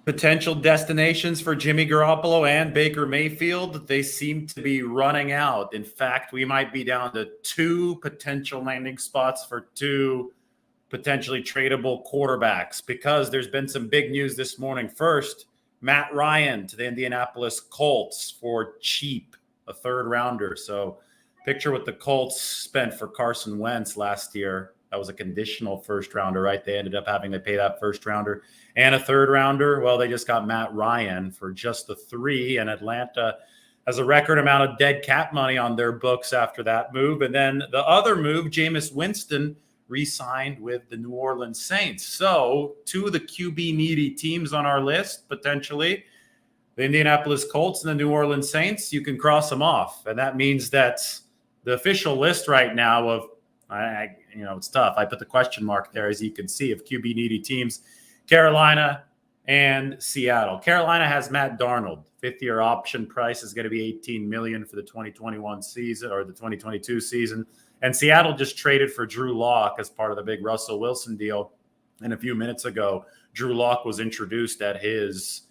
Potential destinations for Jimmy Garoppolo and Baker Mayfield, they seem to be running out. In fact, we might be down to two potential landing spots for two potentially tradable quarterbacks because there's been some big news this morning. First, Matt Ryan to the Indianapolis Colts for cheap, a third rounder. So picture what the Colts spent for Carson Wentz last year. That was a conditional first rounder, right? They ended up having to pay that first rounder and a third rounder. Well, they just got Matt Ryan for just the three, and Atlanta has a record amount of dead cap money on their books after that move. And then the other move, Jameis Winston re-signed with the New Orleans Saints. So two of the QB needy teams on our list, potentially, the Indianapolis Colts and the New Orleans Saints, you can cross them off. And that means that the official list right now of, it's tough. I put the question mark there, as you can see, of QB needy teams, Carolina and Seattle. Carolina has Matt Darnold. Fifth-year option price is going to be $18 million for the 2021 season or the 2022 season. And Seattle just traded for Drew Lock as part of the big Russell Wilson deal. And a few minutes ago, Drew Lock was introduced at his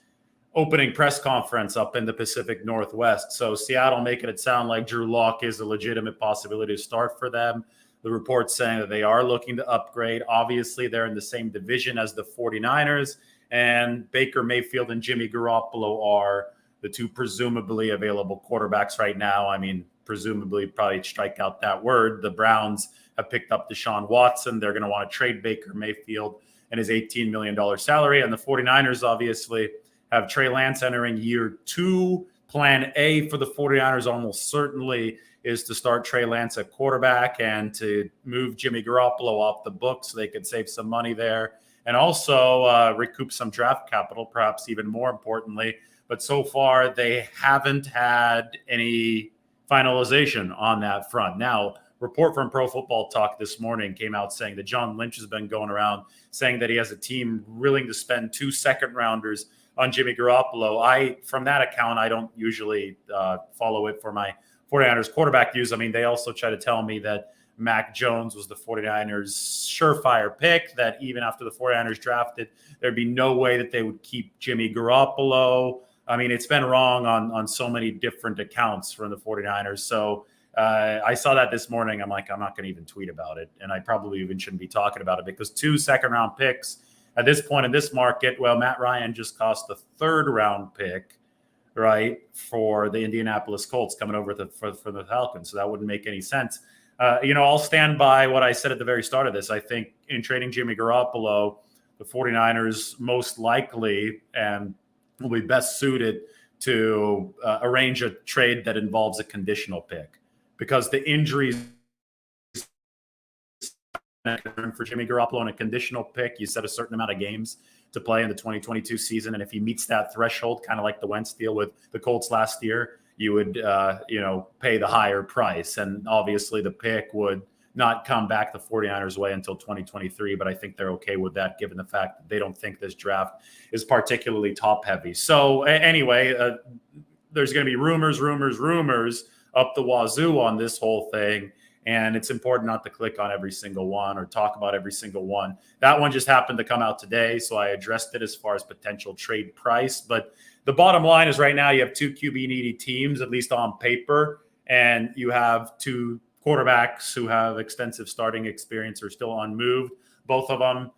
opening press conference up in the Pacific Northwest. So Seattle making it sound like Drew Lock is a legitimate possibility to start for them. The report's saying that they are looking to upgrade. Obviously, they're in the same division as the 49ers, and Baker Mayfield and Jimmy Garoppolo are the two presumably available quarterbacks right now. I mean, presumably, probably strike out that word. The Browns have picked up Deshaun Watson. They're going to want to trade Baker Mayfield and his $18 million salary. And the 49ers obviously have Trey Lance entering year two. Plan A for the 49ers almost certainly is to start Trey Lance at quarterback and to move Jimmy Garoppolo off the books so they could save some money there and also recoup some draft capital, perhaps even more importantly. But so far, they haven't had any finalization on that front. Now, report from Pro Football Talk this morning came out saying that John Lynch has been going around saying that he has a team willing to spend 2 second-rounders on Jimmy Garoppolo. From that account, I don't usually follow it for my 49ers quarterback views. I mean, they also try to tell me that Mac Jones was the 49ers surefire pick, that even after the 49ers drafted, there'd be no way that they would keep Jimmy Garoppolo. I mean, it's been wrong on so many different accounts from the 49ers. So I saw that this morning. I'm like, I'm not going to even tweet about it. And I probably even shouldn't be talking about it because 2 second-round picks at this point in this market, well, Matt Ryan just cost the 3rd-round pick, right, for the Indianapolis Colts coming over for the Falcons. So that wouldn't make any sense. I'll stand by what I said at the very start of this. I think in trading Jimmy Garoppolo, the 49ers most likely and will be best suited to arrange a trade that involves a conditional pick because the injuries for Jimmy Garoppolo on a conditional pick, you set a certain amount of games to play in the 2022 season. And if he meets that threshold, kind of like the Wentz deal with the Colts last year, you would, pay the higher price. And obviously the pick would not come back the 49ers way until 2023. But I think they're okay with that, given the fact that they don't think this draft is particularly top heavy. So anyway, there's going to be rumors up the wazoo on this whole thing. And it's important not to click on every single one or talk about every single one. That one just happened to come out today, so I addressed it as far as potential trade price. But the bottom line is right now you have 2 QB-needy teams, at least on paper, and you have 2 quarterbacks who have extensive starting experience or still unmoved. Both of them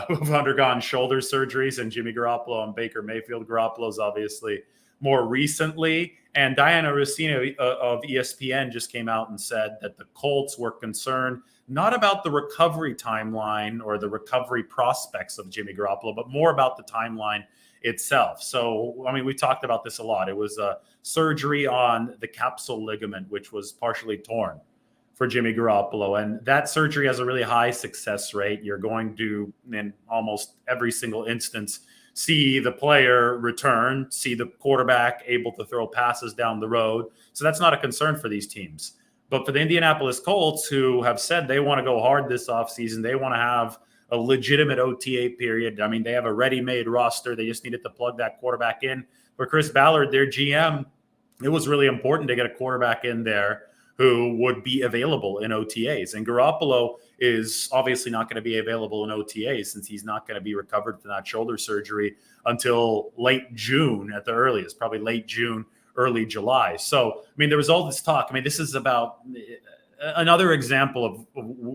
who have undergone shoulder surgeries, and Jimmy Garoppolo and Baker Mayfield. Garoppolo's obviously more recently. And Diana Rossino of ESPN just came out and said that the Colts were concerned not about the recovery timeline or the recovery prospects of Jimmy Garoppolo, but more about the timeline itself. So, I mean, we talked about this a lot. It was a surgery on the capsule ligament, which was partially torn for Jimmy Garoppolo. And that surgery has a really high success rate. You're going to, in almost every single instance, see the player return, see the quarterback able to throw passes down the road. So that's not a concern for these teams. But for the Indianapolis Colts, who have said they want to go hard this offseason, they want to have a legitimate OTA period. I mean, they have a ready-made roster. They just needed to plug that quarterback in. For Chris Ballard, their GM, it was really important to get a quarterback in there who would be available in OTAs. And Garoppolo is obviously not going to be available in OTAs since he's not going to be recovered from that shoulder surgery until late June at the earliest, probably late June, early July. So, I mean, there was all this talk. I mean, this is about another example of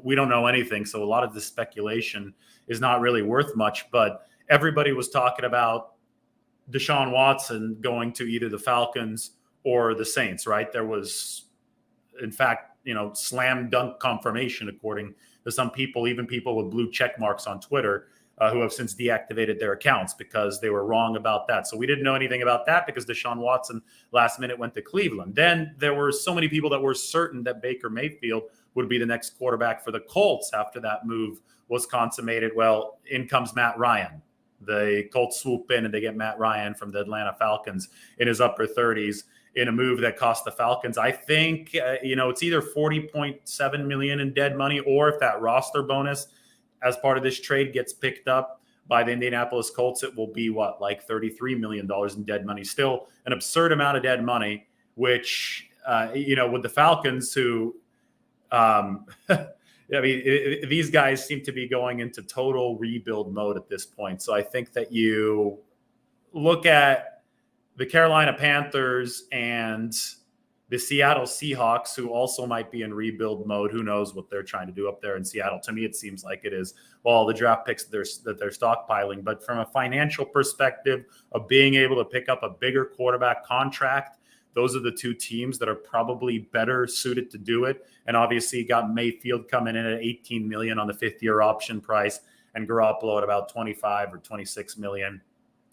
we don't know anything. So a lot of the speculation is not really worth much, but everybody was talking about Deshaun Watson going to either the Falcons or the Saints, right? There was, in fact, slam dunk confirmation, according to some people, even people with blue check marks on Twitter, who have since deactivated their accounts because they were wrong about that. So we didn't know anything about that because Deshaun Watson last minute went to Cleveland. Then there were so many people that were certain that Baker Mayfield would be the next quarterback for the Colts after that move was consummated. Well, in comes Matt Ryan. The Colts swoop in and they get Matt Ryan from the Atlanta Falcons in his upper 30s in a move that cost the Falcons, I think, it's either $40.7 million in dead money, or if that roster bonus as part of this trade gets picked up by the Indianapolis Colts, it will be like $33 million in dead money. Still an absurd amount of dead money, which, with the Falcons who, these guys seem to be going into total rebuild mode at this point. So I think that you look at the Carolina Panthers and the Seattle Seahawks, who also might be in rebuild mode. Who knows what they're trying to do up there in Seattle? To me, it seems like it is all the draft picks that they're stockpiling. But from a financial perspective of being able to pick up a bigger quarterback contract, those are the two teams that are probably better suited to do it. And obviously, you got Mayfield coming in at $18 million on the fifth-year option price, and Garoppolo at about $25 or $26 million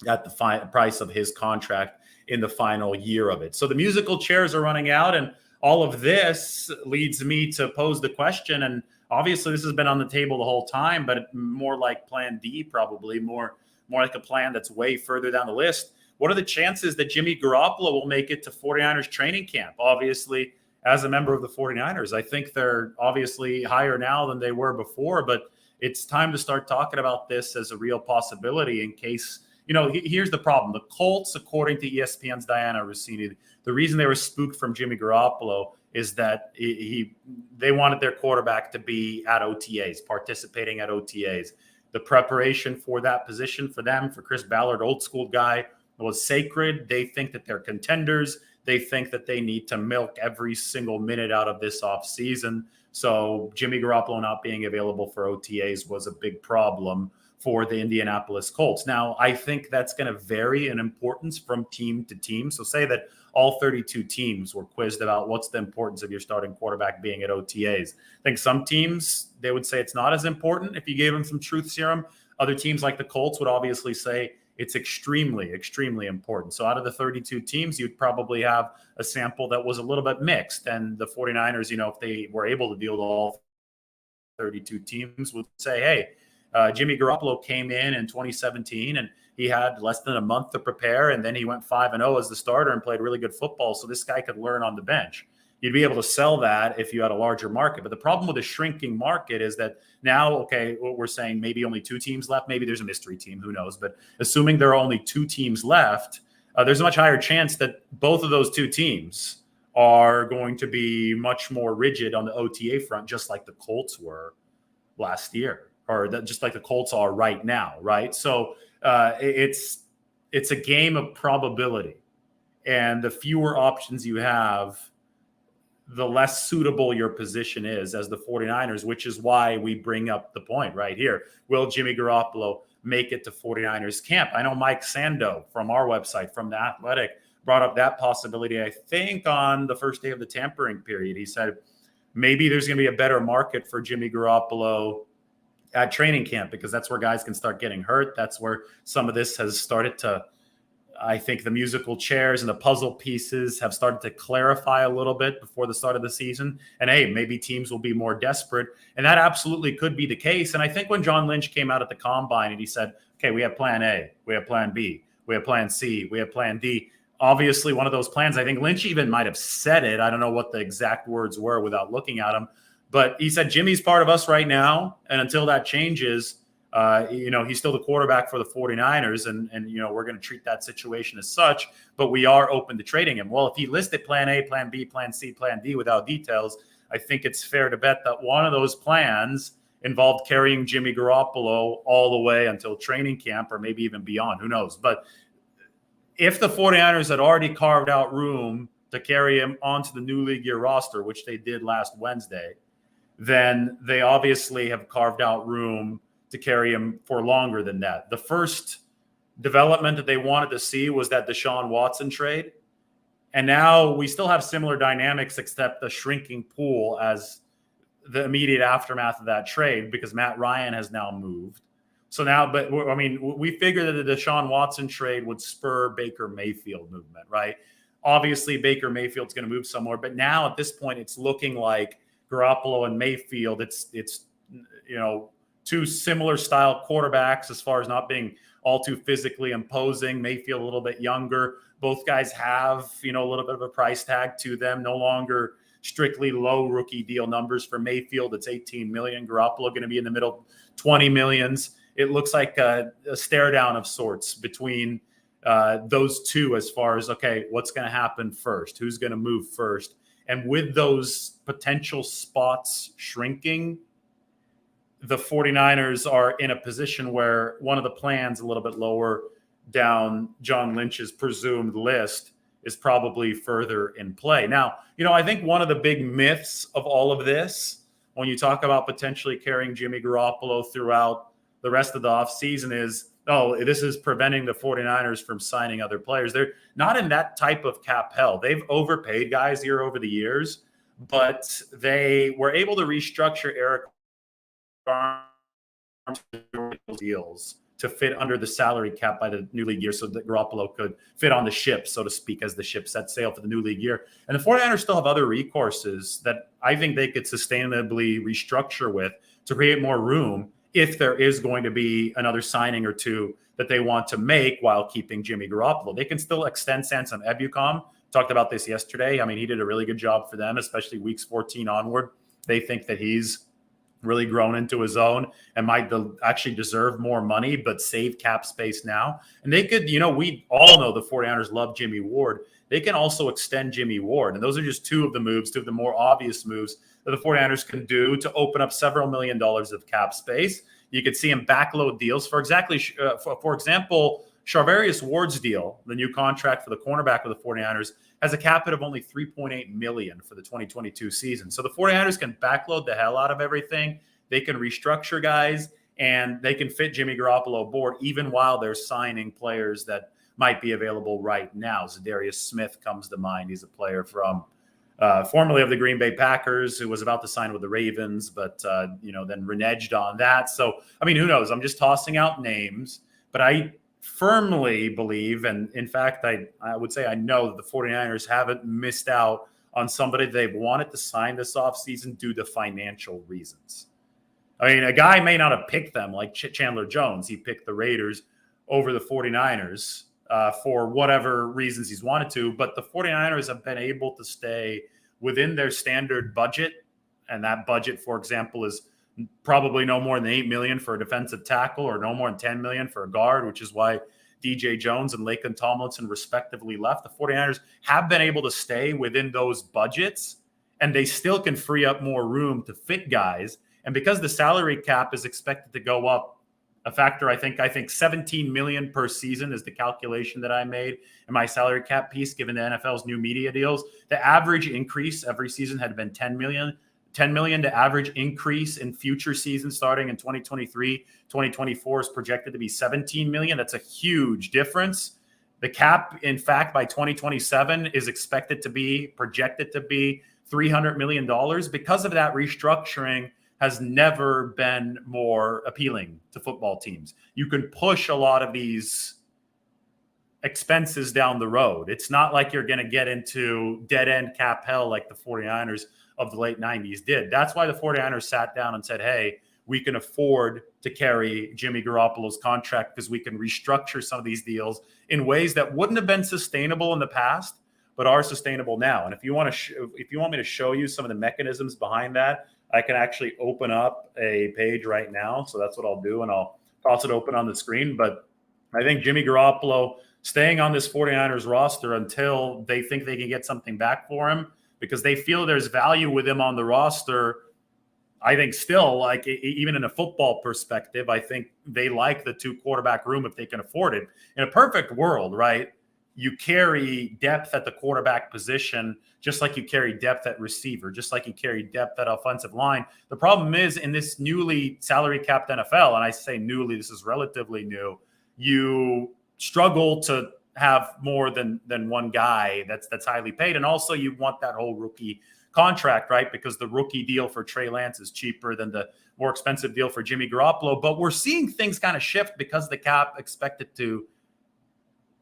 at the price of his contract in the final year of it. So the musical chairs are running out, and all of this leads me to pose the question, and obviously this has been on the table the whole time, but more like plan D, probably more like a plan that's way further down the list. What are the chances that Jimmy Garoppolo will make it to 49ers training camp? Obviously, as a member of the 49ers, I think they're obviously higher now than they were before, but it's time to start talking about this as a real possibility in case. Here's the problem. The Colts, according to ESPN's Diana Rossini, the reason they were spooked from Jimmy Garoppolo is that they wanted their quarterback to be at OTAs, participating at OTAs. The preparation for that position for them, for Chris Ballard, old school guy, was sacred. They think that they're contenders. They think that they need to milk every single minute out of this offseason. So Jimmy Garoppolo not being available for OTAs was a big problem for the Indianapolis Colts. Now, I think that's going to vary in importance from team to team. So say that all 32 teams were quizzed about what's the importance of your starting quarterback being at OTAs. I think some teams, they would say it's not as important if you gave them some truth serum. Other teams like the Colts would obviously say it's extremely, extremely important. So out of the 32 teams, you'd probably have a sample that was a little bit mixed. And the 49ers, if they were able to deal with all 32 teams, would say, hey, Jimmy Garoppolo came in 2017 and he had less than a month to prepare. And then he went 5-0 as the starter and played really good football. So this guy could learn on the bench. You'd be able to sell that if you had a larger market. But the problem with a shrinking market is that now, okay, what we're saying, maybe only two teams left. Maybe there's a mystery team, who knows? But assuming there are only two teams left, there's a much higher chance that both of those two teams are going to be much more rigid on the OTA front, just like the Colts were last year, or just like the Colts are right now, right? So it's a game of probability. And the fewer options you have, the less suitable your position is as the 49ers, which is why we bring up the point right here. Will Jimmy Garoppolo make it to 49ers camp? I know Mike Sando from our website, from The Athletic, brought up that possibility, I think, on the first day of the tampering period. He said maybe there's going to be a better market for Jimmy Garoppolo at training camp because that's where guys can start getting hurt. That's where some of this has started to, I think the musical chairs and the puzzle pieces have started to clarify a little bit before the start of the season. And hey, maybe teams will be more desperate. And that absolutely could be the case. And I think when John Lynch came out at the combine and he said, okay, we have plan A, we have plan B, we have plan C, we have plan D. Obviously, one of those plans, I think Lynch even might have said it. I don't know what the exact words were without looking at them. But he said, Jimmy's part of us right now. And until that changes, He's still the quarterback for the 49ers, and we're going to treat that situation as such, but we are open to trading him. Well, if he listed plan A, plan B, plan C, plan D without details, I think it's fair to bet that one of those plans involved carrying Jimmy Garoppolo all the way until training camp or maybe even beyond. Who knows? But if the 49ers had already carved out room to carry him onto the new league year roster, which they did last Wednesday, then they obviously have carved out room to carry him for longer than that. The first development that they wanted to see was that Deshaun Watson trade. And now we still have similar dynamics, except the shrinking pool as the immediate aftermath of that trade, because Matt Ryan has now moved. So now, but I mean, we figured that the Deshaun Watson trade would spur Baker Mayfield movement, right? Obviously, Baker Mayfield's going to move somewhere, but now at this point, it's looking like Garoppolo and Mayfield. It's two similar style quarterbacks as far as not being all too physically imposing. Mayfield a little bit younger. Both guys have a little bit of a price tag to them. No longer strictly low rookie deal numbers for Mayfield. It's $18 million. Garoppolo going to be in the middle 20 millions. It looks like a stare down of sorts between those two as far as, okay, what's going to happen first? Who's going to move first? And with those potential spots shrinking, the 49ers are in a position where one of the plans a little bit lower down John Lynch's presumed list is probably further in play. Now, I think one of the big myths of all of this, when you talk about potentially carrying Jimmy Garoppolo throughout the rest of the offseason, is, this is preventing the 49ers from signing other players. They're not in that type of cap hell. They've overpaid guys here over the years, but they were able to restructure Eric deals to fit under the salary cap by the new league year so that Garoppolo could fit on the ship, so to speak, as the ship set sail for the new league year. And the 49ers still have other recourses that I think they could sustainably restructure with to create more room if there is going to be another signing or two that they want to make while keeping Jimmy Garoppolo. They can still extend Samson Ebukam. Talked about this yesterday. I mean, he did a really good job for them, especially weeks 14 onward. They think that he's really grown into his own and might actually deserve more money, but save cap space now. And they could, we all know the 49ers love Jimmy Ward. They can also extend Jimmy Ward. And those are just two of the more obvious moves that the 49ers can do to open up several $1 million of cap space. You could see him backload deals. For example, Charvarius Ward's deal, the new contract for the cornerback of the 49ers, has a cap hit of only $3.8 million for the 2022 season. So the 49ers can backload the hell out of everything. They can restructure guys, and they can fit Jimmy Garoppolo aboard even while they're signing players that might be available right now. Zadarius Smith comes to mind. He's a player from formerly of the Green Bay Packers who was about to sign with the Ravens, but then reneged on that. So, I mean, who knows? I'm just tossing out names, but I firmly believe, and in fact, I would say I know that the 49ers haven't missed out on somebody they've wanted to sign this offseason due to financial reasons. I mean, a guy may not have picked them like Chandler Jones. He picked the Raiders over the 49ers for whatever reasons he's wanted to, but the 49ers have been able to stay within their standard budget. And that budget, for example, is probably no more than $8 million for a defensive tackle or no more than $10 million for a guard, which is why DJ Jones and Laken Tomlinson respectively left. The 49ers have been able to stay within those budgets, and they still can free up more room to fit guys. And because the salary cap is expected to go up a factor, I think $17 million per season is the calculation that I made in my salary cap piece, given the NFL's new media deals. The average increase every season had been $10 million. $10 million to average increase in future seasons starting in 2023, 2024 is projected to be $17 million. That's a huge difference. The cap, in fact, by 2027 is projected to be $300 million. Because of that, restructuring has never been more appealing to football teams. You can push a lot of these expenses down the road. It's not like you're going to get into dead-end cap hell like the 49ers of the late 90s did. That's why the 49ers sat down and said, hey, we can afford to carry Jimmy Garoppolo's contract because we can restructure some of these deals in ways that wouldn't have been sustainable in the past, but are sustainable now. And if you want me to show you some of the mechanisms behind that, I can actually open up a page right now. So that's what I'll do. And I'll toss it open on the screen. But I think Jimmy Garoppolo staying on this 49ers roster until they think they can get something back for him, because they feel there's value with him on the roster. I think still, like, even in a football perspective, I think they like the 2 quarterback room if they can afford it. In a perfect world, right, you carry depth at the quarterback position just like you carry depth at receiver, just like you carry depth at offensive line. The problem is, in this newly salary capped NFL, and I say newly, this is relatively new, you struggle to have more than one guy that's highly paid. And also you want that whole rookie contract, right? Because the rookie deal for Trey Lance is cheaper than the more expensive deal for Jimmy Garoppolo. But we're seeing things kind of shift because the cap expected to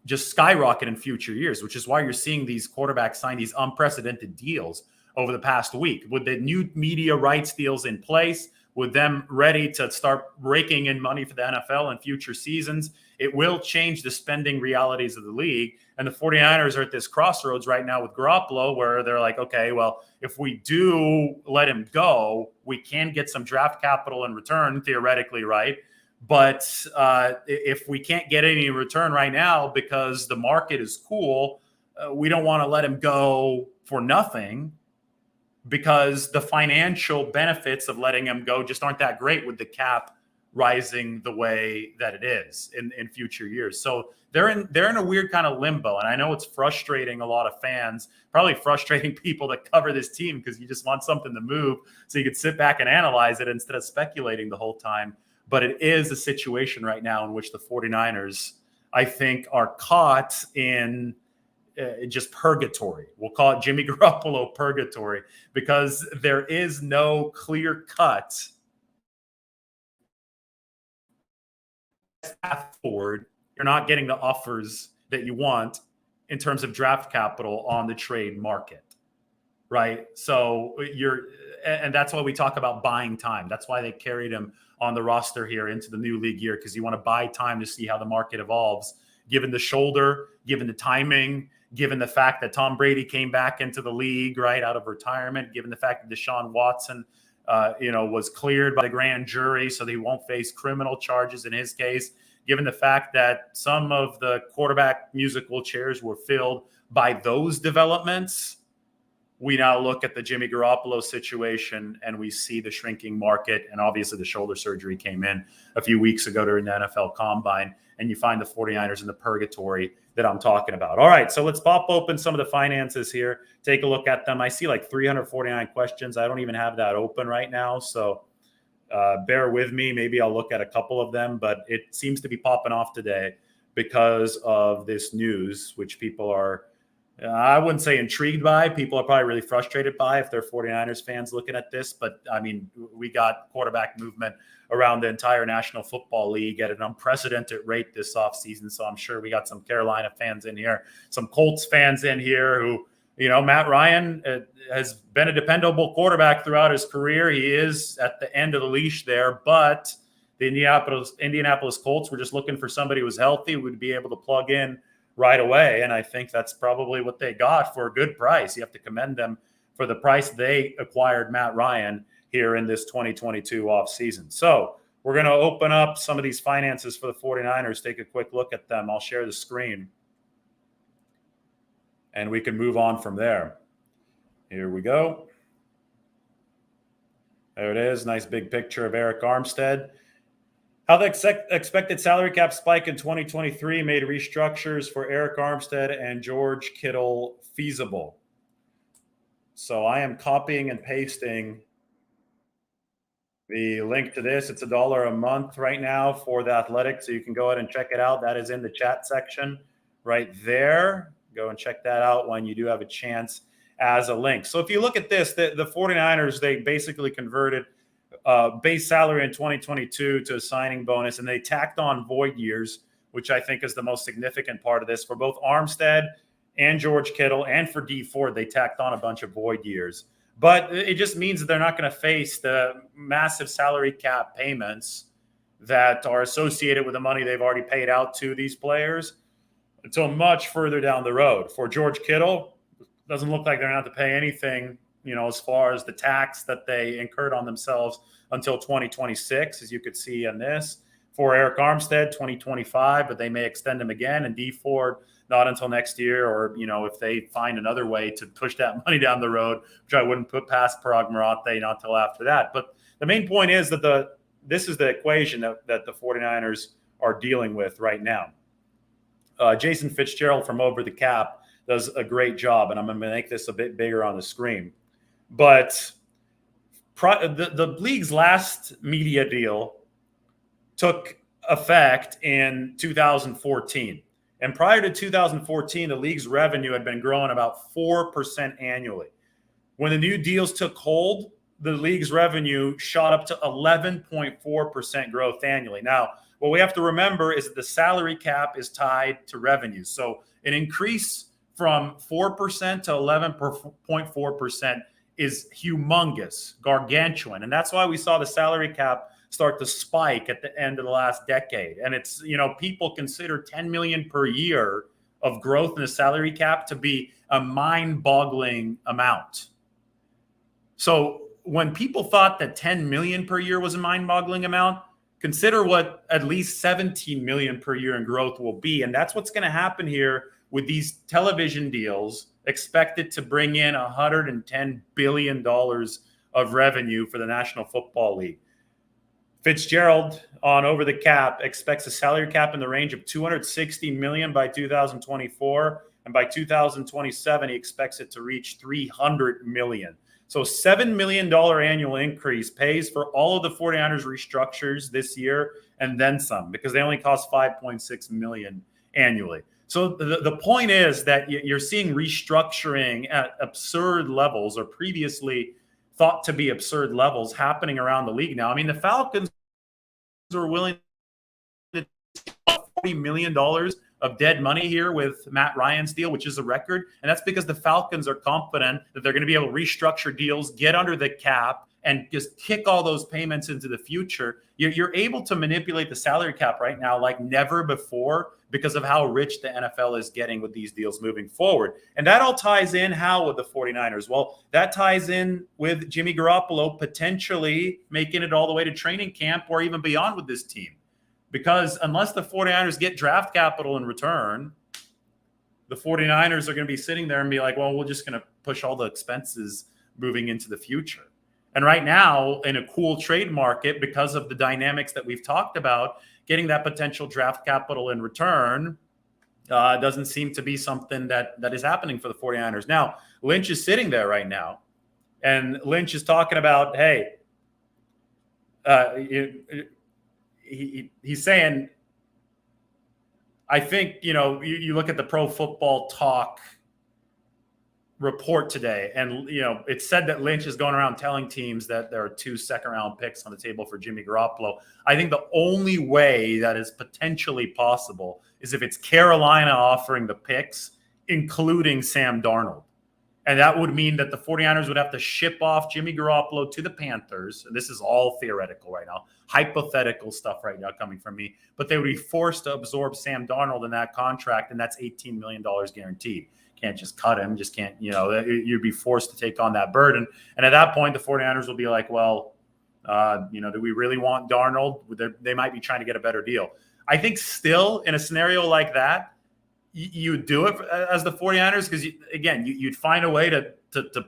just skyrocket in future years, which is why you're seeing these quarterbacks sign these unprecedented deals over the past week. With the new media rights deals in place, with them ready to start raking in money for the NFL in future seasons, it will change the spending realities of the league. And the 49ers are at this crossroads right now with Garoppolo, where they're like, okay, well, if we do let him go, we can get some draft capital in return, theoretically, right? But if we can't get any in return right now because the market is cool, we don't want to let him go for nothing, because the financial benefits of letting him go just aren't that great with the cap rising the way that it is in future years. So they're in a weird kind of limbo. And I know it's frustrating a lot of fans, probably frustrating people that cover this team, because you just want something to move so you could sit back and analyze it instead of speculating the whole time. But it is a situation right now in which the 49ers, I think, are caught in just purgatory. We'll call it Jimmy Garoppolo purgatory, because there is no clear cut path forward. You're not getting the offers that you want in terms of draft capital on the trade market, right? So and that's why we talk about buying time. That's why they carried him on the roster here into the new league year, because you want to buy time to see how the market evolves, given the shoulder, given the timing, given the fact that Tom Brady came back into the league, right, out of retirement, given the fact that Deshaun Watson, was cleared by the grand jury, so he won't face criminal charges in his case, given the fact that some of the quarterback musical chairs were filled by those developments. We now look at the Jimmy Garoppolo situation and we see the shrinking market. And obviously the shoulder surgery came in a few weeks ago during the NFL Combine, and you find the 49ers in the purgatory that I'm talking about. All right, so let's pop open some of the finances here, take a look at them. I see like 349 questions. I don't even have that open right now, so bear with me. Maybe I'll look at a couple of them, but it seems to be popping off today because of this news, which people are, I wouldn't say intrigued by. People are probably really frustrated by if they're 49ers fans looking at this. But, I mean, we got quarterback movement around the entire National Football League at an unprecedented rate this offseason. So I'm sure we got some Carolina fans in here, some Colts fans in here who, Matt Ryan has been a dependable quarterback throughout his career. He is at the end of the leash there. But the Indianapolis Colts were just looking for somebody who was healthy, who would be able to plug in right away. And I think that's probably what they got for a good price. You have to commend them for the price they acquired Matt Ryan here in this 2022 offseason. So we're going to open up some of these finances for the 49ers, take a quick look at them. I'll share the screen and we can move on from there. Here we go. There it is. Nice big picture of Eric Armstead. How the expected salary cap spike in 2023 made restructures for Eric Armstead and George Kittle feasible. So I am copying and pasting the link to this. It's $1 a month right now for The Athletic, so you can go ahead and check it out. That is in the chat section right there. Go and check that out when you do have a chance as a link. So if you look at this, the 49ers, they basically converted base salary in 2022 to a signing bonus, and they tacked on void years, which I think is the most significant part of this. For both Armstead and George Kittle and for Dee Ford, they tacked on a bunch of void years. But it just means that they're not going to face the massive salary cap payments that are associated with the money they've already paid out to these players until much further down the road. For George Kittle, it doesn't look like they're going to have to pay anything, as far as the tax that they incurred on themselves until 2026, as you could see in this. for Eric Armstead, 2025, but they may extend him again. And D Ford, not until next year, or, if they find another way to push that money down the road, which I wouldn't put past Parag Marathe, not till after that. But the main point is that this is the equation that the 49ers are dealing with right now. Jason Fitzgerald from Over the Cap does a great job, and I'm going to make this a bit bigger on the screen. But the league's last media deal took effect in 2014. And prior to 2014, the league's revenue had been growing about 4% annually. When the new deals took hold, the league's revenue shot up to 11.4% growth annually. Now, what we have to remember is that the salary cap is tied to revenue. So an increase from 4% to 11.4% is humongous, gargantuan. And that's why we saw the salary cap start to spike at the end of the last decade. And it's, people consider 10 million per year of growth in the salary cap to be a mind-boggling amount. So when people thought that 10 million per year was a mind-boggling amount, consider what at least 17 million per year in growth will be. And that's what's going to happen here with these television deals expected to bring in $110 billion of revenue for the National Football League. Fitzgerald on Over the Cap expects a salary cap in the range of $260 million by 2024. And by 2027, he expects it to reach $300 million. So $7 million annual increase pays for all of the 49ers restructures this year and then some, because they only cost $5.6 million annually. So the point is that you're seeing restructuring at absurd levels, or previously thought to be absurd levels, happening around the league now. I mean, the Falcons are willing to $40 million of dead money here with Matt Ryan's deal, which is a record. And that's because the Falcons are confident that they're going to be able to restructure deals, get under the cap, and just kick all those payments into the future. You're able to manipulate the salary cap right now like never before because of how rich the NFL is getting with these deals moving forward. And that all ties in how with the 49ers? Well, that ties in with Jimmy Garoppolo potentially making it all the way to training camp or even beyond with this team. Because unless the 49ers get draft capital in return, the 49ers are going to be sitting there and be like, well, we're just going to push all the expenses moving into the future. And right now, in a cool trade market, because of the dynamics that we've talked about, getting that potential draft capital in return doesn't seem to be something that is happening for the 49ers. Now, Lynch is sitting there right now, and Lynch is talking about, hey, he's saying, I think, you look at the Pro Football Talk report today, and it said that Lynch is going around telling teams that there are 2 second-round picks on the table for Jimmy Garoppolo. I think the only way that is potentially possible is if it's Carolina offering the picks, including Sam Darnold. And that would mean that the 49ers would have to ship off Jimmy Garoppolo to the Panthers. And this is all theoretical right now, hypothetical stuff right now coming from me. But they would be forced to absorb Sam Darnold in that contract, and that's $18 million guaranteed. Can't just cut him, just can't, you'd be forced to take on that burden. And at that point, the 49ers will be like, well, do we really want Darnold? They might be trying to get a better deal. I think still in a scenario like that, you do it as the 49ers because, you'd find a way to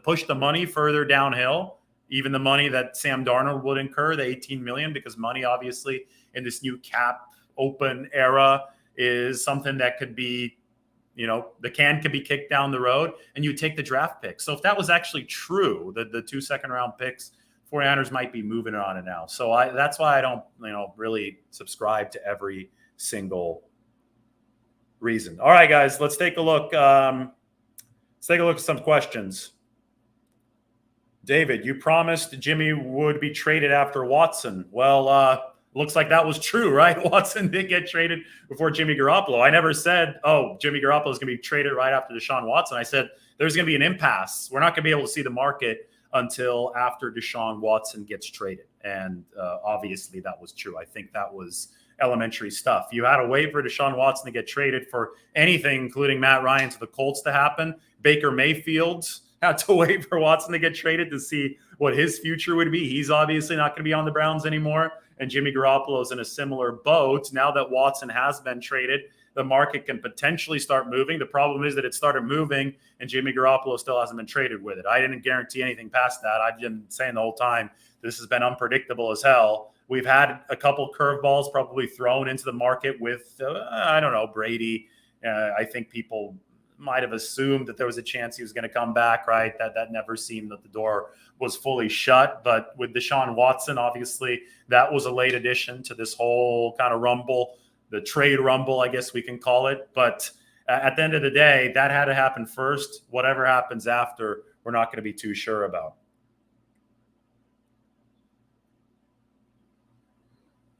push the money further downhill, even the money that Sam Darnold would incur, the $18 million, because money obviously in this new cap open era is something that could be, the can could be kicked down the road, and you take the draft pick. So if that was actually true, the 2 second-round picks, 49ers might be moving on it now. So that's why I don't, really subscribe to every single reason. All right, guys, let's take a look. Let's take a look at some questions. David, you promised Jimmy would be traded after Watson. Well, looks like that was true, right? Watson did get traded before Jimmy Garoppolo. I never said, Jimmy Garoppolo is going to be traded right after Deshaun Watson. I said there's going to be an impasse. We're not going to be able to see the market until after Deshaun Watson gets traded. And obviously that was true. I think that was elementary stuff. You had to wait for Deshaun Watson to get traded for anything, including Matt Ryan to the Colts to happen. Baker Mayfield had to wait for Watson to get traded to see what his future would be. He's obviously not going to be on the Browns anymore. and Jimmy Garoppolo is in a similar boat. Now that Watson has been traded, the market can potentially start moving. The problem is that it started moving and Jimmy Garoppolo still hasn't been traded with it. I didn't guarantee anything past that. I've been saying the whole time, this has been unpredictable as hell. We've had a couple curveballs probably thrown into the market with, I don't know, Brady. I think people might have assumed that there was a chance he was going to come back, right? That never seemed that the door was fully shut. But with Deshaun Watson, obviously, that was a late addition to this whole kind of rumble, the trade rumble, I guess we can call it. But at the end of the day, that had to happen first. Whatever happens after, we're not going to be too sure about.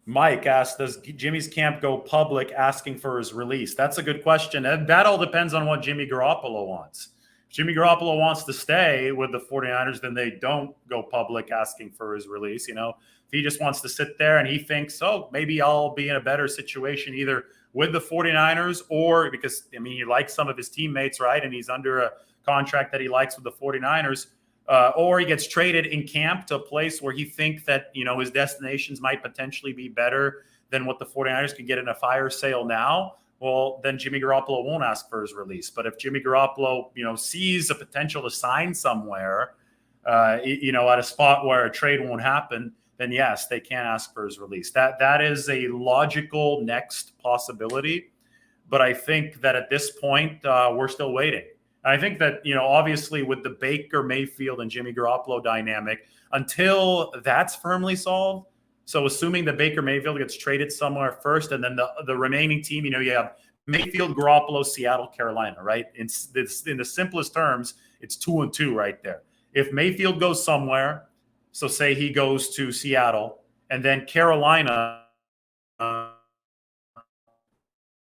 Mike asked, does Jimmy's camp go public asking for his release? That's a good question. And that all depends on what Jimmy Garoppolo wants. If Jimmy Garoppolo wants to stay with the 49ers, then they don't go public asking for his release. If he just wants to sit there and he thinks, oh, maybe I'll be in a better situation either with the 49ers or because, he likes some of his teammates, right? And he's under a contract that he likes with the 49ers. Or he gets traded in camp to a place where he thinks that, his destinations might potentially be better than what the 49ers could get in a fire sale now. Well, then Jimmy Garoppolo won't ask for his release. But if Jimmy Garoppolo, sees a potential to sign somewhere, at a spot where a trade won't happen, then yes, they can ask for his release. That is a logical next possibility. But I think that at this point, we're still waiting. I think that, obviously with the Baker Mayfield and Jimmy Garoppolo dynamic, until that's firmly solved, so assuming that Baker Mayfield gets traded somewhere first, and then the remaining team, you have Mayfield, Garoppolo, Seattle, Carolina, right? In the simplest terms, it's 2-2 right there. If Mayfield goes somewhere, so say he goes to Seattle, and then Carolina,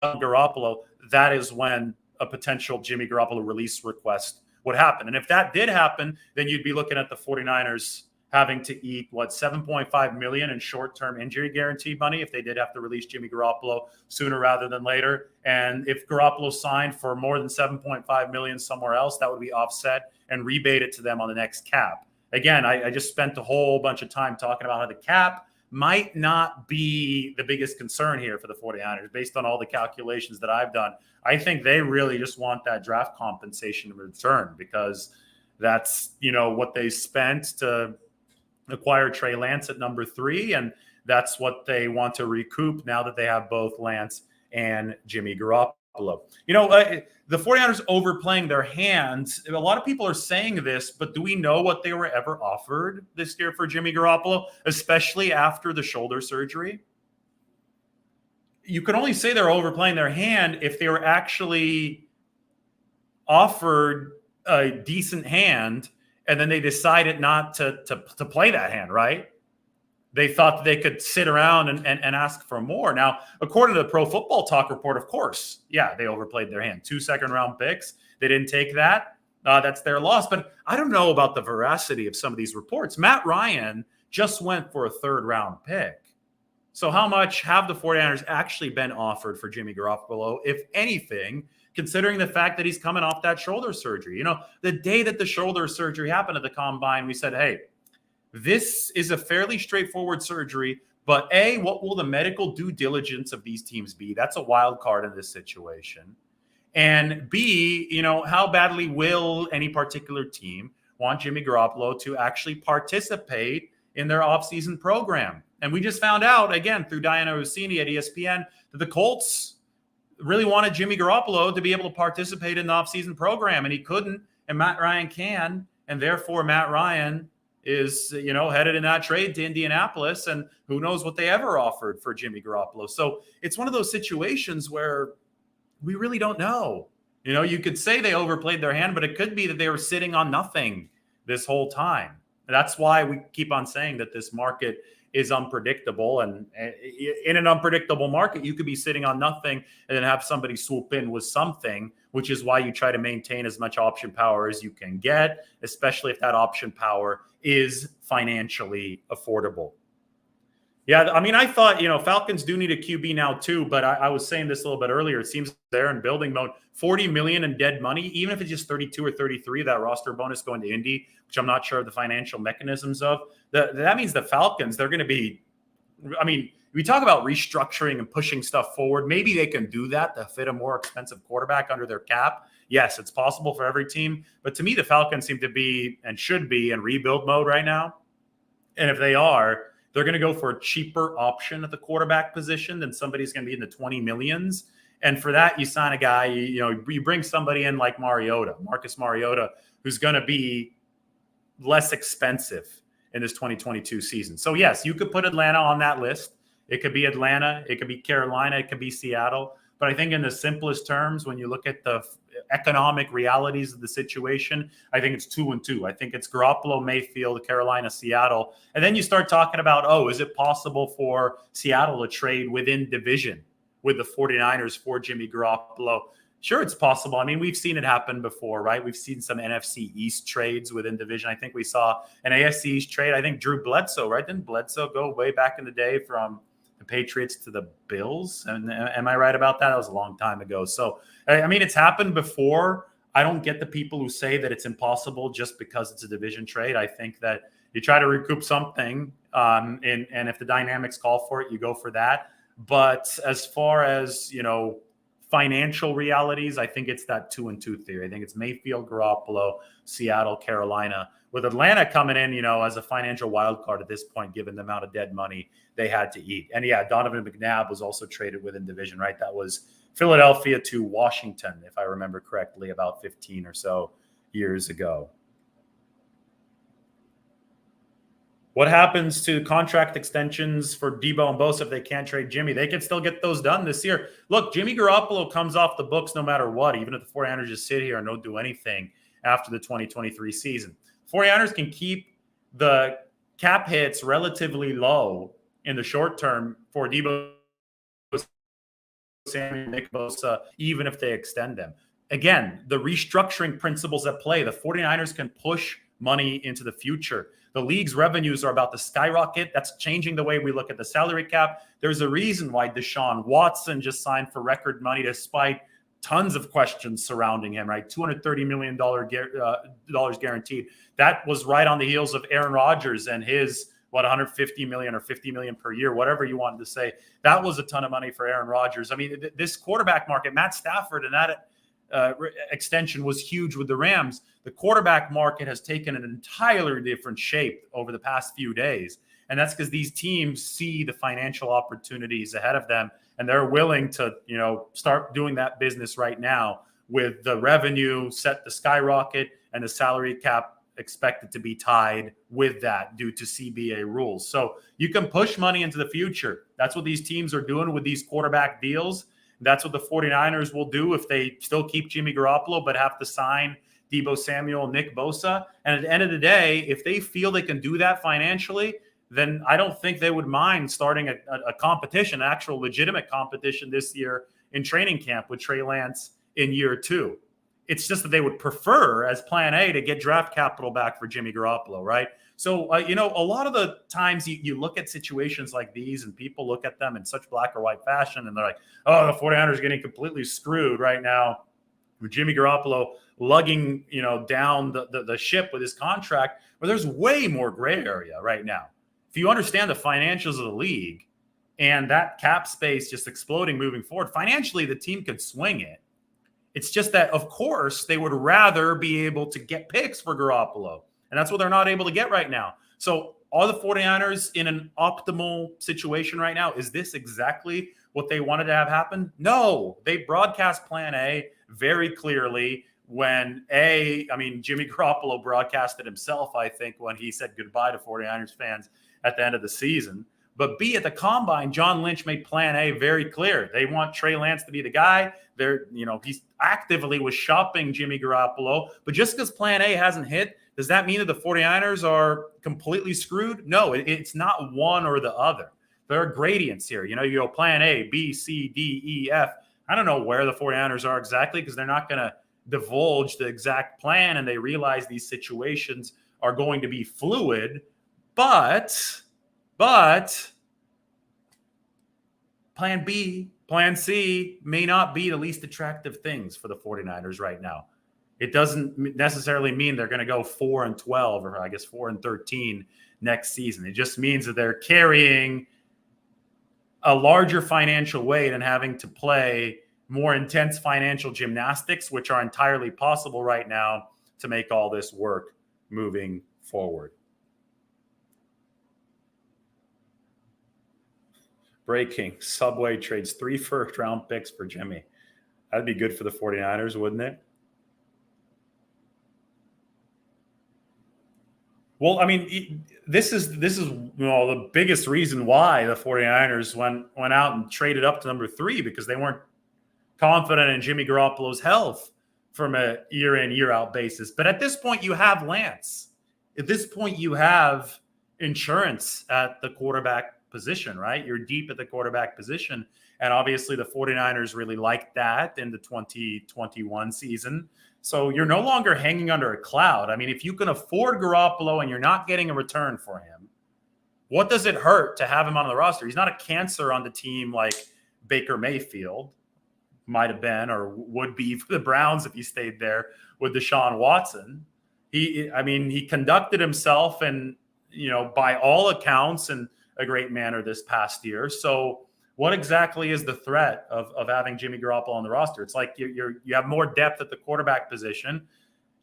Garoppolo, that is when a potential Jimmy Garoppolo release request would happen. And if that did happen, then you'd be looking at the 49ers having to eat, $7.5 million in short-term injury guarantee money if they did have to release Jimmy Garoppolo sooner rather than later. And if Garoppolo signed for more than $7.5 million somewhere else, that would be offset and rebated to them on the next cap. Again, I just spent a whole bunch of time talking about how the cap might not be the biggest concern here for the 49ers based on all the calculations that I've done. I think they really just want that draft compensation in return because that's, what they spent to acquire Trey Lance at number 3. And that's what they want to recoup now that they have both Lance and Jimmy Garoppolo. The 49ers overplaying their hands. A lot of people are saying this, but do we know what they were ever offered this year for Jimmy Garoppolo, especially after the shoulder surgery? You can only say they're overplaying their hand if they were actually offered a decent hand and then they decided not to play that hand, right? They thought that they could sit around and ask for more. Now, according to the Pro Football Talk report, of course, yeah, they overplayed their hand. 2 second-round picks. They didn't take that. That's their loss. But I don't know about the veracity of some of these reports. Matt Ryan just went for a 3rd-round pick. So how much have the 49ers actually been offered for Jimmy Garoppolo, if anything, considering the fact that he's coming off that shoulder surgery? The day that the shoulder surgery happened at the Combine, we said, hey, this is a fairly straightforward surgery, but A, what will the medical due diligence of these teams be? That's a wild card in this situation. And B, how badly will any particular team want Jimmy Garoppolo to actually participate in their offseason program? And we just found out, again, through Diana Rossini at ESPN, that the Colts really wanted Jimmy Garoppolo to be able to participate in the offseason program, and he couldn't, and Matt Ryan can, and therefore Matt Ryan is, headed in that trade to Indianapolis, and who knows what they ever offered for Jimmy Garoppolo. So it's one of those situations where we really don't know. You could say they overplayed their hand, but it could be that they were sitting on nothing this whole time. And that's why we keep on saying that this market is unpredictable. And in an unpredictable market, you could be sitting on nothing and then have somebody swoop in with something, which is why you try to maintain as much option power as you can get, especially if that option power is financially affordable. Yeah, I thought, Falcons do need a QB now too, but I was saying this a little bit earlier. It seems they're in building mode. $40 million in dead money, even if it's just 32 or 33, that roster bonus going to Indy, which I'm not sure of the financial mechanisms of. That means the Falcons, they're going to be I mean, we talk about restructuring and pushing stuff forward. Maybe they can do that to fit a more expensive quarterback under their cap. Yes, it's possible for every team. But to me, the Falcons seem to be and should be in rebuild mode right now. And if they are, they're going to go for a cheaper option at the quarterback position than somebody's going to be in the 20 millions. And for that, you sign a guy, you bring somebody in like Marcus Mariota, who's going to be less expensive in this 2022 season. So yes, you could put Atlanta on that list. It could be Atlanta, it could be Carolina, it could be Seattle. But I think in the simplest terms, when you look at the economic realities of the situation, I think it's 2 and 2. I think it's Garoppolo, Mayfield, Carolina, Seattle. And then you start talking about, is it possible for Seattle to trade within division with the 49ers for Jimmy Garoppolo? Sure, it's possible. I mean, we've seen it happen before, right? We've seen some NFC East trades within division. I think we saw an AFC East trade. I think Drew Bledsoe, right? Didn't Bledsoe go way back in the day from the Patriots to the Bills? And am I right about that? That was a long time ago. So, I mean, it's happened before. I don't get the people who say that it's impossible just because it's a division trade. I think that you try to recoup something, and if the dynamics call for it, you go for that. But as far as, financial realities, I think it's that 2 and 2 theory. I think it's Mayfield, Garoppolo, Seattle, Carolina, with Atlanta coming in, as a financial wild card at this point, given the amount of dead money they had to eat. And yeah, Donovan McNabb was also traded within division, right? That was Philadelphia to Washington, if I remember correctly, about 15 or so years ago. What happens to contract extensions for Debo and Bosa if they can't trade Jimmy? They can still get those done this year. Look, Jimmy Garoppolo comes off the books no matter what, even if the 49ers just sit here and don't do anything after the 2023 season. 49ers can keep the cap hits relatively low in the short term for Debo Samuel, Nick Bosa, even if they extend them. Again, the restructuring principles at play. The 49ers can push money into the future. The league's revenues are about to skyrocket. That's changing the way we look at the salary cap. There's a reason why Deshaun Watson just signed for record money despite tons of questions surrounding him, right? $230 million dollars guaranteed. That was right on the heels of Aaron Rodgers and his, $150 million or $50 million per year, whatever you wanted to say. That was a ton of money for Aaron Rodgers. I mean, this quarterback market, Matt Stafford and that extension was huge with the Rams. The quarterback market has taken an entirely different shape over the past few days. And that's because these teams see the financial opportunities ahead of them, and they're willing to, start doing that business right now with the revenue set to skyrocket and the salary cap expected to be tied with that due to CBA rules. So you can push money into the future. That's what these teams are doing with these quarterback deals. That's what the 49ers will do if they still keep Jimmy Garoppolo but have to sign Debo Samuel, Nick Bosa. And at the end of the day, if they feel they can do that financially, then I don't think they would mind starting a competition, actual legitimate competition this year in training camp with Trey Lance in year 2. It's just that they would prefer, as plan A, to get draft capital back for Jimmy Garoppolo, right? So, a lot of the times you look at situations like these and people look at them in such black or white fashion and they're like, the 49ers are getting completely screwed right now with Jimmy Garoppolo lugging, down the ship with his contract. But there's way more gray area right now. If you understand the financials of the league and that cap space just exploding moving forward, financially the team could swing it. It's just that, of course, they would rather be able to get picks for Garoppolo. And that's what they're not able to get right now. So are the 49ers in an optimal situation right now? Is this exactly what they wanted to have happen? No. They broadcast plan A very clearly when Jimmy Garoppolo broadcasted himself, I think, when he said goodbye to 49ers fans at the end of the season. But B, at the combine, John Lynch made plan A very clear. They want Trey Lance to be the guy. He's actively was shopping Jimmy Garoppolo. But just because plan A hasn't hit, does that mean that the 49ers are completely screwed? No, it's not one or the other. There are gradients here. You go plan A, B, C, D, E, F. I don't know where the 49ers are exactly because they're not going to divulge the exact plan, and they realize these situations are going to be fluid. But plan B, plan C may not be the least attractive things for the 49ers right now. It doesn't necessarily mean they're going to go 4-12 or I guess 4-13 next season. It just means that they're carrying a larger financial weight and having to play more intense financial gymnastics, which are entirely possible right now to make all this work moving forward. Breaking: Subway trades 3 first-round picks for Jimmy. That'd be good for the 49ers, wouldn't it? Well, I mean, this is the biggest reason why the 49ers went out and traded up to number 3, because they weren't confident in Jimmy Garoppolo's health from a year-in, year-out basis. But at this point, you have Lance. At this point, you have insurance at the quarterback position, right? You're deep at the quarterback position. And obviously, the 49ers really liked that in the 2021 season. So you're no longer hanging under a cloud. I mean, if you can afford Garoppolo and you're not getting a return for him, what does it hurt to have him on the roster? He's not a cancer on the team like Baker Mayfield might have been or would be for the Browns if he stayed there with Deshaun Watson. He conducted himself and, by all accounts in a great manner this past year. So what exactly is the threat of having Jimmy Garoppolo on the roster? It's like you have more depth at the quarterback position.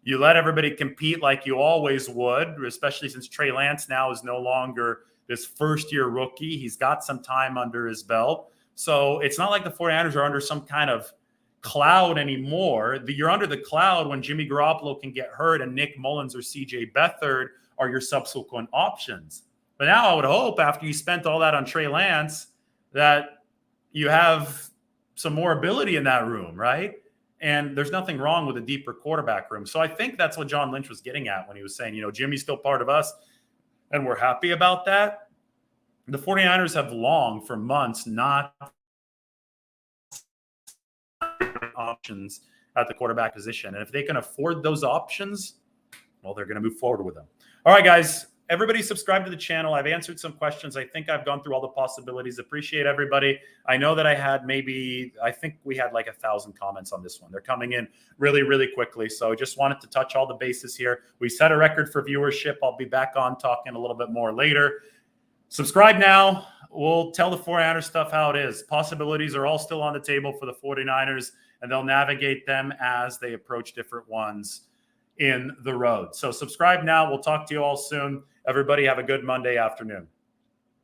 You let everybody compete like you always would, especially since Trey Lance now is no longer this first-year rookie. He's got some time under his belt. So it's not like the 49ers are under some kind of cloud anymore. You're under the cloud when Jimmy Garoppolo can get hurt and Nick Mullins or CJ Beathard are your subsequent options. But now I would hope after you spent all that on Trey Lance that you have some more ability in that room, right? And there's nothing wrong with a deeper quarterback room. So I think that's what John Lynch was getting at when he was saying, Jimmy's still part of us and we're happy about that. The 49ers have long, for months, not options at the quarterback position. And if they can afford those options, well, they're going to move forward with them. All right, guys. Everybody subscribe to the channel. I've answered some questions. I think I've gone through all the possibilities. Appreciate everybody. I know that I think we had like 1,000 comments on this one. They're coming in really, really quickly. So just wanted to touch all the bases here. We set a record for viewership. I'll be back on talking a little bit more later. Subscribe now. We'll tell the 49ers stuff how it is. Possibilities are all still on the table for the 49ers, and they'll navigate them as they approach different ones in the road. So subscribe now. We'll talk to you all soon. Everybody have a good Monday afternoon.